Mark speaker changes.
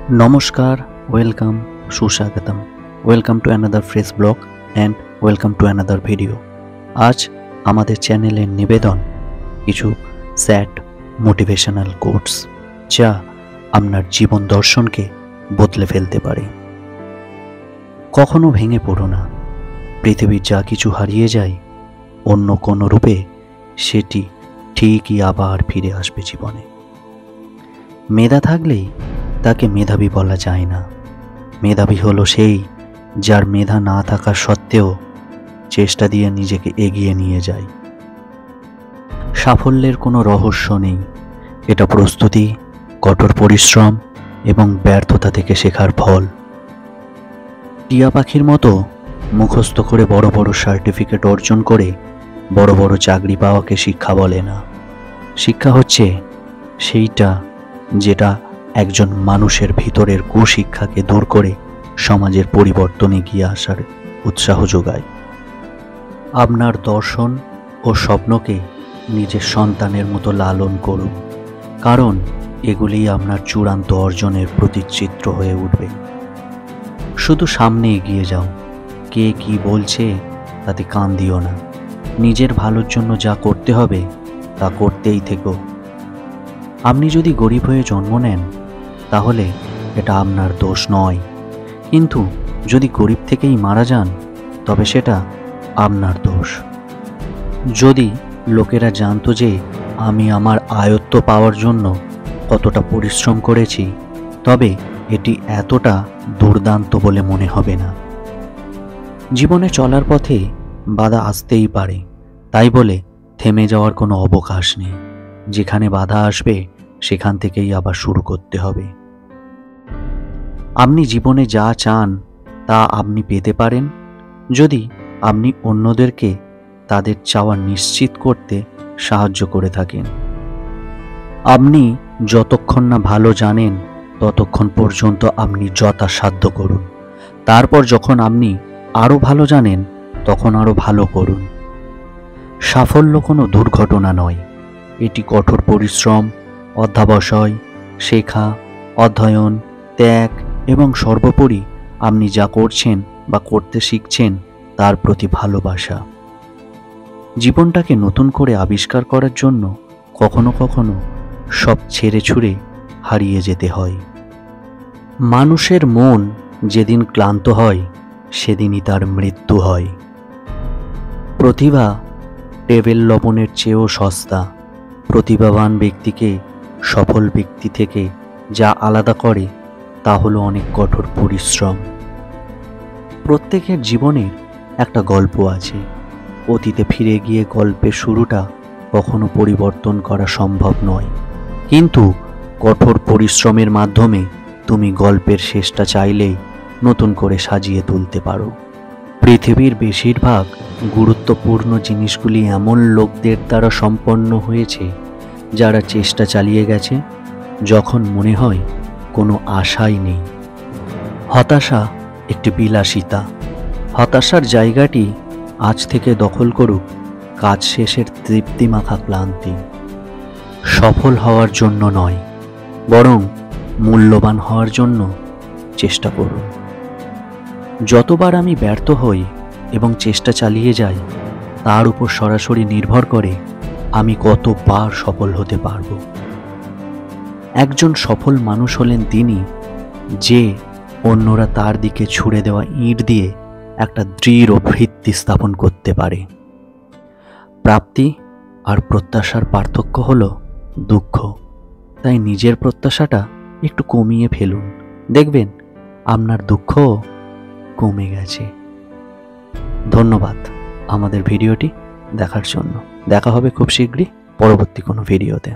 Speaker 1: Namaskar, welcome, Sushagatam. Welcome to another fresh blog and welcome to another video. আজ আমাদের চ্যানেলের নিবেদন কিছু স্যাড মোটিভেশনাল কোটস যা আপনার জীবন দর্শনকে বদলে ফেলতে পারে। কখনো ভেঙে পড়ো না। পৃথিবীর যা কিছু হারিয়ে যায় অন্য কোনো রূপে সেটি ঠিকই আবার ফিরে আসবে জীবনে। মেধা থাকলেই তাকে মেধাবী বলা যায় না। মেধাবী হলো সেই যার মেধা না থাকা সত্ত্বেও চেষ্টা দিয়ে নিজেকে এগিয়ে নিয়ে যায়। সাফল্যের কোনো রহস্য নেই, এটা প্রস্তুতি, কঠোর পরিশ্রম এবং ব্যর্থতা থেকে শেখার ফল। টিয়া পাখির মতো মুখস্থ করে বড় বড় সার্টিফিকেট অর্জন করে বড় বড় চাকরি পাওয়াকে শিক্ষা বলে না। শিক্ষা হচ্ছে সেইটা যেটা একজন মানুষের ভিতরের কুশিক্ষাকে দূর করে সমাজের পরিবর্তনে এগিয়ে আসার উৎসাহ যোগায়। আপনার দর্শন ও স্বপ্নকে নিজের সন্তানের মতো লালন করুন, কারণ এগুলি আপনার চূড়ান্ত অর্জনের প্রতিচিত্র হয়ে উঠবে। শুধু সামনে এগিয়ে যাও, কে কি বলছে তাতে কান দিও না। নিজের ভালোর জন্য যা করতে হবে তা করতেই থেকো। আপনি যদি গরিব হয়ে জন্ম নেন তাহলে এটা আপনার দোষ নয়, কিন্তু যদি গরিব থেকেই মারা যান তবে সেটা আপনার দোষ। যদি লোকেরা জানতো যে আমি আমার আয়ত্ত পাওয়ার জন্য কতটা পরিশ্রম করেছি তবে এটি এতটা দুর্দান্ত বলে মনে হবে না। জীবনে চলার পথে বাধা আসতেই পারে, তাই বলে থেমে যাওয়ার কোনো অবকাশ নেই। যেখানে বাধা আসবে সেখান থেকেই আবার শুরু করতে হবে। আপনি জীবনে যা চান তা আপনি পেতে পারেন যদি আপনি অন্যদেরকে তাদের চাওয়া নিশ্চিত করতে সাহায্য করে থাকেন। আপনি যতক্ষণ না ভালো জানেন ততক্ষণ পর্যন্ত আপনি যথাসাধ্য করুন। তারপর যখন আপনি আরও ভালো জানেন তখন আরও ভালো করুন। সাফল্য কোনো দুর্ঘটনা নয়, এটি কঠোর পরিশ্রম, অধ্যবসায়, শেখা, অধ্যয়ন, ত্যাগ এবং সর্বোপরি আপনি যা করছেন বা করতে শিখছেন তার প্রতি ভালোবাসা। জীবনটাকে নতুন করে আবিষ্কার করার জন্য কখনো কখনো সব ছেড়ে ছুড়ে হারিয়ে যেতে হয়। মানুষের মন যেদিন ক্লান্ত হয় সেদিনই তার মৃত্যু হয়। প্রতিভা টেবিল লবণের চেয়েও সস্তা। প্রতিভাবান ব্যক্তিকে সফল ব্যক্তি থেকে যা আলাদা করে তা হলো অনেক কঠোর পরিশ্রম। প্রত্যেকের জীবনের একটা গল্প আছে। অতীতে ফিরে গিয়ে গল্পের শুরুটা কখনো পরিবর্তন করা সম্ভব নয়, কিন্তু কঠোর পরিশ্রমের মাধ্যমে তুমি গল্পের শেষটা চাইলেই নতুন করে সাজিয়ে তুলতে পারো। পৃথিবীর বেশিরভাগ গুরুত্বপূর্ণ জিনিসগুলি এমন লোকদের দ্বারা সম্পন্ন হয়েছে যারা চেষ্টা চালিয়ে গেছে যখন মনে হয় কোনো আশাই নেই। হতাশা একটি বিলাসিতা। হতাশার জায়গাটি আজ থেকে দখল করুক কাজ শেষের তৃপ্তিমাখা ক্লান্তি। সফল হওয়ার জন্য নয়, বরং মূল্যবান হওয়ার জন্য চেষ্টা করুন। যতবার আমি ব্যর্থ হই এবং চেষ্টা চালিয়ে যাই তার উপর সরাসরি নির্ভর করে আমি কতবার সফল হতে পারব। একজন সফল মানুষ হলেন তিনি যে অন্যরা তার দিকে ছুড়ে দেওয়া ইট দিয়ে একটা দৃঢ় ভিত্তি স্থাপন করতে পারে। প্রাপ্তি আর প্রত্যাশার পার্থক্য হলো দুঃখ, তাই নিজের প্রত্যাশাটা একটু কমিয়ে ফেলুন, দেখবেন আপনার দুঃখ কমে গেছে। ধন্যবাদ আমাদের ভিডিওটি দেখার জন্য। দেখা হবে খুব শীঘ্রই পরবর্তী কোনো ভিডিওতে।